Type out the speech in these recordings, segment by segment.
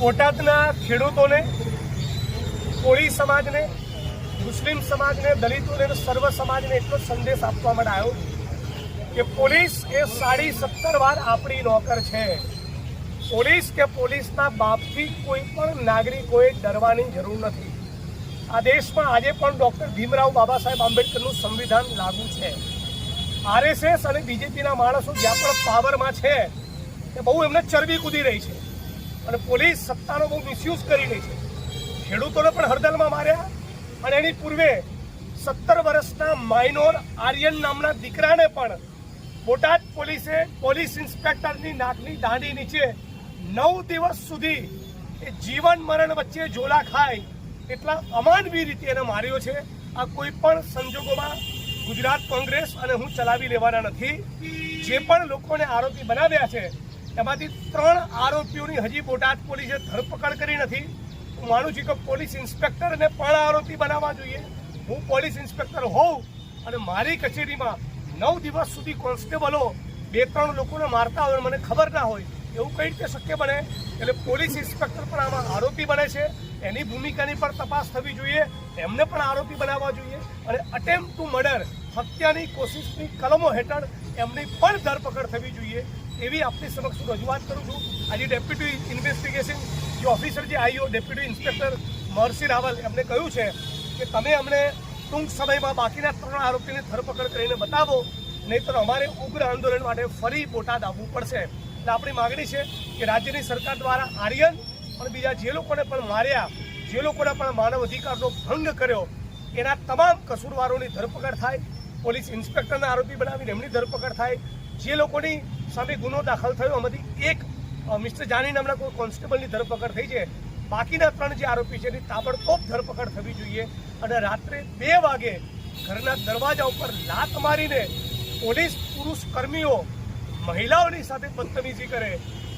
બોટાદના ખેડૂતોને, કોળી સમાજને, મુસ્લિમ સમાજને, દલિતોને, સર્વ સમાજને એટલો સંદેશ આપવા માટે આવ્યો કે પોલીસ એ 17.5 વાર આપણી નોકર છે. પોલીસ કે પોલીસના બાપથી કોઈ પણ નાગરિકોએ ડરવાની જરૂર નથી. આ દેશમાં આજે પણ ડૉક્ટર ભીમરાવ બાબા સાહેબ આંબેડકરનું સંવિધાન લાગુ છે. આરએસએસ અને બીજેપીના માણસો જ્યાં પણ પાવરમાં છે એ બહુ એમને ચરબી કૂદી રહી છે અને પોલીસ સત્તાનો બહુ મિસયુઝ કરી રહી છે. ખેડૂતોને પણ હળદળમાં માર્યા અને એની પૂર્વે 17 વર્ષના માઇનોર આર્યન નામના દીકરાને પણ બોટાદ પોલીસે પોલીસ ઇન્સ્પેક્ટરની નાકની દાંડી નીચે 9 દિવસ સુધી એ જીવન મરણ વચ્ચે ઝોલા ખાય એટલા અમાનવી રીતે એને માર્યો છે. આ કોઈ પણ સંજોગોમાં ગુજરાત કોંગ્રેસ અને હું ચલાવી લેવાના નથી. જે પણ લોકોને આરોપી બનાવ્યા છે એમાંથી 3 આરોપીઓની હજી બોટાદ પોલીસે ધરપકડ કરી નથી. હું માનું છું કે પોલીસ ઇન્સ્પેક્ટરને પણ આરોપી બનાવવા જોઈએ. હું પોલીસ ઇન્સ્પેક્ટર હોઉં અને મારી કચેરીમાં 9 દિવસ સુધી કોન્સ્ટેબલો 2-3 લોકોને મારતા હોય મને ખબર ના હોય એવું કઈ રીતે શક્ય બને? એટલે પોલીસ ઇન્સ્પેક્ટર પણ આમાં આરોપી બને છે. એની ભૂમિકાની પણ તપાસ થવી જોઈએ, એમને પણ આરોપી બનાવવા જોઈએ અને અટેમ્પ્ટ ટુ મર્ડર, હત્યાની કોશિશની કલમો હેઠળ એમની પણ ધરપકડ થવી જોઈએ એવી આપની સમક્ષ રજૂઆત કરું છું. આજે ડેપ્યુટી ઇન્વેસ્ટિગેશન જે ઓફિસર જે આઈઓ ડેપ્યુટી ઇન્સ્પેક્ટર મહર્ષિ રાવલ એમને કહ્યું છે કે તમે અમને ટૂંક સમયમાં બાકીના 3 આરોપીની ધરપકડ કરીને બતાવો, નહીંતર અમારે ઉગ્ર આંદોલન માટે ફરી બોટાદ આવવું પડશે. એટલે આપણી માગણી છે કે રાજ્યની સરકાર દ્વારા આર્યન અને બીજા જે લોકોને પણ માર્યા, જે લોકોને પણ માનવ અધિકારનો ભંગ કર્યો એના તમામ કસૂરવારોની ધરપકડ થાય. પોલીસ ઇન્સ્પેક્ટરને આરોપી બનાવીને એમની ધરપકડ થાય. જે લોકોની સામે ગુનો દાખલ થયો એમાંથી એક મિસ્ટર જાની નામના કોઈ કોન્સ્ટેબલની ધરપકડ થઈ છે. બાકીના 3 જે આરોપી છે એની તાબડતોબ ધરપકડ થવી જોઈએ અને રાત્રે 2 વાગે ઘરના દરવાજા ઉપર લાત મારીને પોલીસ પુરુષ કર્મીઓ મહિલાઓની સાથે બદતમીજી કરે,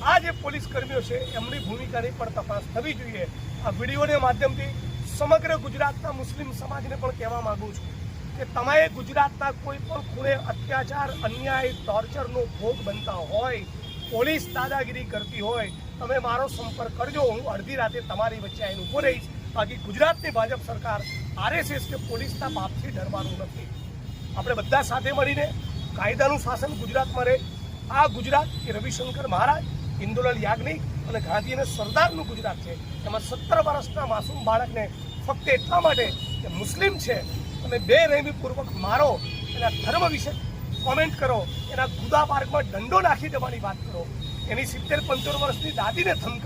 આ જે પોલીસ કર્મીઓ છે એમની ભૂમિકાની પણ તપાસ થવી જોઈએ. આ વિડીયોના માધ્યમથી સમગ્ર ગુજરાતના મુસ્લિમ સમાજને પણ કહેવા માંગુ છું કે તમે ગુજરાતના કોઈ પણ ખૂણે અત્યાચાર, અન્યાય, ટોર્ચરનો ભોગ બનતા હોય, પોલીસ દાદાગીરી કરતી હોય, તમે મારો સંપર્ક કરજો. હું અડધી રાતે તમારી વચ્ચે આવીને ઊભો રહીશ. બાકી ગુજરાતની ભાજપ સરકાર આરએસએસ કે પોલીસના બાપથી ડરવાનું નથી. આપણે બધા સાથે મળીને કાયદાનું શાસન ગુજરાતમાં રહે. આ ગુજરાત એ રવિશંકર મહારાજ, ઇન્દુલાલ યાજ્ઞિક અને ગાંધી અને સરદારનું ગુજરાત છે. એમાં 17 વર્ષના માસૂમ બાળકને ફક્ત એટલા માટે કે મુસ્લિમ છે તમે બેરહેમીપૂર્વક મારો, એના ધર્મ વિશે કોમેન્ટ કરો, એના ગુદા પાર્કમાં દંડો નાખી દેવાની વાત કરો, એની 70-75 વર્ષની દાદીને ધમકાવો.